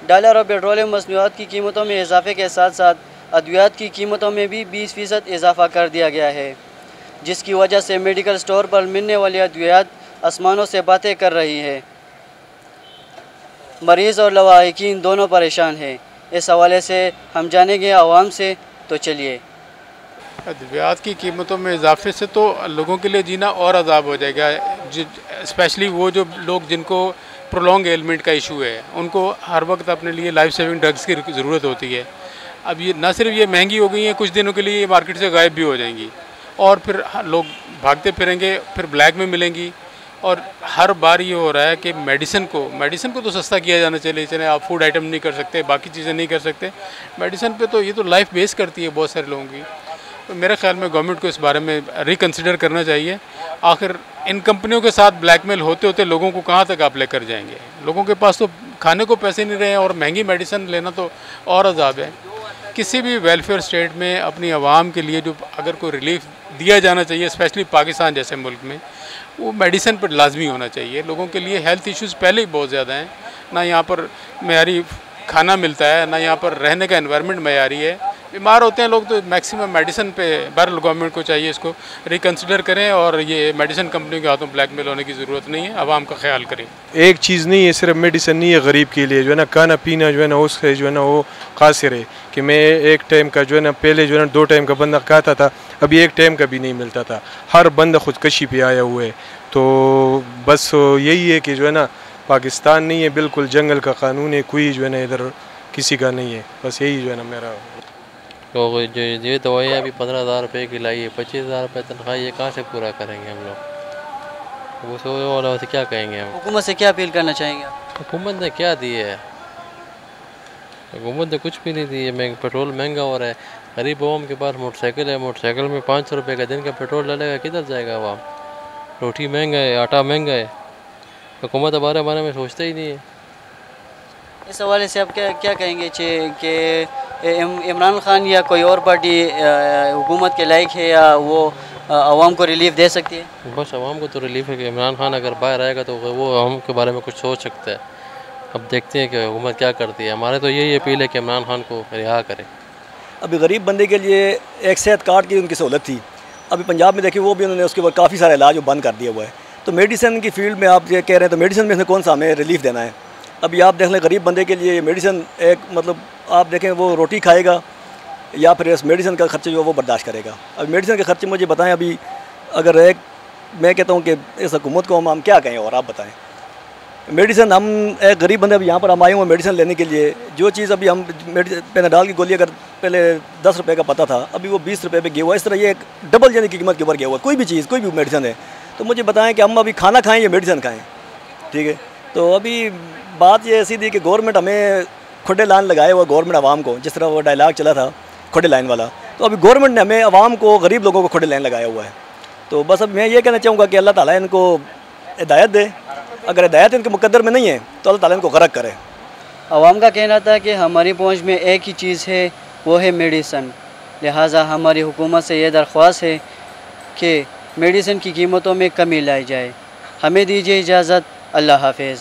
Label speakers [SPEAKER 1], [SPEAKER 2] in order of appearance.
[SPEAKER 1] Dollar और petroleum मसनूआत की कीमतों में इजाफे के साथ साथ अद्वियात की कीमतों में भी 20% इजाफा कर दिया गया है, जिसकी वजह से मेडिकल स्टोर पर मिलने वाली अद्वियात आसमानों से बातें कर रही है। मरीज़ और लवाहिकीन दोनों परेशान हैं। इस हवाले से हम जानेंगे आवाम से, तो चलिए।
[SPEAKER 2] अद्वियात की कीमतों में इजाफे से तो लोगों के लिए जीना और अजाब हो जाएगा। स्पेशली वो जो लोग जिनको प्रोलॉन्ग एलिमेंट का इशू है, उनको हर वक्त अपने लिए लाइफ सेविंग ड्रग्स की ज़रूरत होती है। अब ये ना सिर्फ ये महंगी हो गई हैं, कुछ दिनों के लिए ये मार्केट से गायब भी हो जाएंगी और फिर लोग भागते फिरेंगे, फिर ब्लैक में मिलेंगी। और हर बार ये हो रहा है कि मेडिसिन को तो सस्ता किया जाना चाहिए। चले आप फूड आइटम नहीं कर सकते, बाकी चीज़ें नहीं कर सकते, मेडिसिन पे तो ये तो लाइफ बेस करती है बहुत सारे लोगों की। तो मेरे ख्याल में गवर्नमेंट को इस बारे में रिकन्सिडर करना चाहिए। आखिर इन कंपनियों के साथ ब्लैकमेल होते होते लोगों को कहाँ तक आप लेकर जाएंगे? लोगों के पास तो खाने को पैसे नहीं रहे हैं और महंगी मेडिसिन लेना तो और अजाब है। किसी भी वेलफेयर स्टेट में अपनी आवाम के लिए जो अगर कोई रिलीफ दिया जाना चाहिए, स्पेशली पाकिस्तान जैसे मुल्क में, वो मेडिसिन पर लाजमी होना चाहिए। लोगों के लिए हेल्थ इश्यूज़ पहले ही बहुत ज़्यादा हैं, ना यहाँ पर मयारी खाना मिलता है, ना यहाँ पर रहने का एनवायरनमेंट मयारी है, बीमार होते हैं लोग। तो मैक्सिमम मेडिसिन पे बहरहाल गवर्नमेंट को चाहिए इसको रिकन्सिडर करें और ये मेडिसिन कंपनियों के हाथों ब्लैकमेल होने की ज़रूरत नहीं है, आवाम का ख्याल करें।
[SPEAKER 3] एक चीज़ नहीं है, सिर्फ मेडिसिन नहीं है गरीब के लिए, जो है ना खाना पीना जो है ना उससे जो है ना वो कासिर है कि मैं एक टाइम का जो है ना पहले जो है ना 2 टाइम का बंदा खाता था, अभी 1 टाइम का भी नहीं मिलता था। हर बंदा खुदकशी पे आया हुआ है। तो बस यही है कि जो है ना पाकिस्तान नहीं है, बिल्कुल जंगल का कानून है, कोई जो है ना इधर किसी का नहीं है। बस यही जो है ना मेरा।
[SPEAKER 4] तो जो ये दवाइयाँ अभी 15,000 रुपये की लाई है, 25,000 रुपये तनख्वाह, ये कहाँ से पूरा करेंगे हम लोग? वो सो वाला से क्या कहेंगे हम?
[SPEAKER 1] हुकूमत से क्या अपील करना चाहेंगे?
[SPEAKER 4] हुकूमत ने क्या दी है? हुकूमत ने कुछ भी नहीं दी है। पेट्रोल महंगा हो रहा है, गरीब आवाम के पास मोटरसाइकिल है, मोटरसाइकिल में 500 रुपये का दिन का पेट्रोल डालेगा, किधर जाएगा आवाम? रोटी महंगा है, आटा महंगा है, हुकूमत हमारे बारे में सोचते ही नहीं है।
[SPEAKER 1] इस हवाले से आप क्या कहेंगे कि इमरान खान या कोई और पार्टी हुकूमत के लायक है या वो आवाम को रिलीफ दे सकती है?
[SPEAKER 4] बस आवाम को तो रिलीफ है कि इमरान खान अगर बाहर आएगा तो वो आवाम के बारे में कुछ सोच सकता है। अब देखते हैं कि हुकूमत क्या करती है। हमारे तो यही अपील है कि इमरान खान को रिहा करें।
[SPEAKER 5] अभी गरीब बंदे के लिए एक सेहत कार्ड की उनकी सहूलत थी, अभी पंजाब में देखिए वो भी उन्होंने उसके बाद काफ़ी सारा इलाज बंद कर दिया हुआ है। तो मेडिसिन की फील्ड में आप ये कह रहे हैं, तो मेडिसिन में से कौन सा हमें रिलीफ देना है? अभी आप देख लें गरीब बंदे के लिए मेडिसिन एक मतलब आप देखें वो रोटी खाएगा या फिर इस मेडिसिन का खर्चे जो वो बर्दाश्त करेगा। अभी मेडिसिन के खर्चे मुझे बताएं, अभी अगर एक मैं कहता हूँ कि इस हुकूमत को हम क्या कहें और आप बताएं। मेडिसिन हम एक गरीब बंदे अभी यहाँ पर हम आए हुए मेडिसिन लेने के लिए, जो चीज़ अभी हम पेनाडाल की गोली अगर पहले 10 रुपये का पता था, अभी वो 20 रुपये पे गया हुआ। इस तरह ये एक डबल यानी की कीमत के ऊपर गया हुआ कोई भी चीज़, कोई भी मेडिसिन है। तो मुझे बताएं कि हम अभी खाना खाएँ या मेडिसिन खाएँ? ठीक है, तो अभी बात ये ऐसी थी कि गवर्नमेंट हमें खुडे लाइन लगाए हुआ, गवर्नमेंट आवाम को, जिस तरह वो डायलॉग चला था खुडे लाइन वाला, तो अभी गवर्नमेंट ने हमें आवाम को, गरीब लोगों को खुडे लाइन लगाया हुआ है। तो बस अब मैं ये कहना चाहूँगा कि अल्लाह ताला इनको हिदायत दे, अगर हिदायत इनके मुकद्दर में नहीं है तो अल्लाह ताला इनको गरक करे।
[SPEAKER 1] आवाम का कहना था कि हमारी पहुँच में एक ही चीज़ है, वो है मेडिसन। लिहाजा हमारी हुकूमत से ये दरख्वास्त है कि मेडिसिन की कीमतों में कमी लाई जाए। हमें दीजिए इजाज़त। अल्लाह हाफिज़।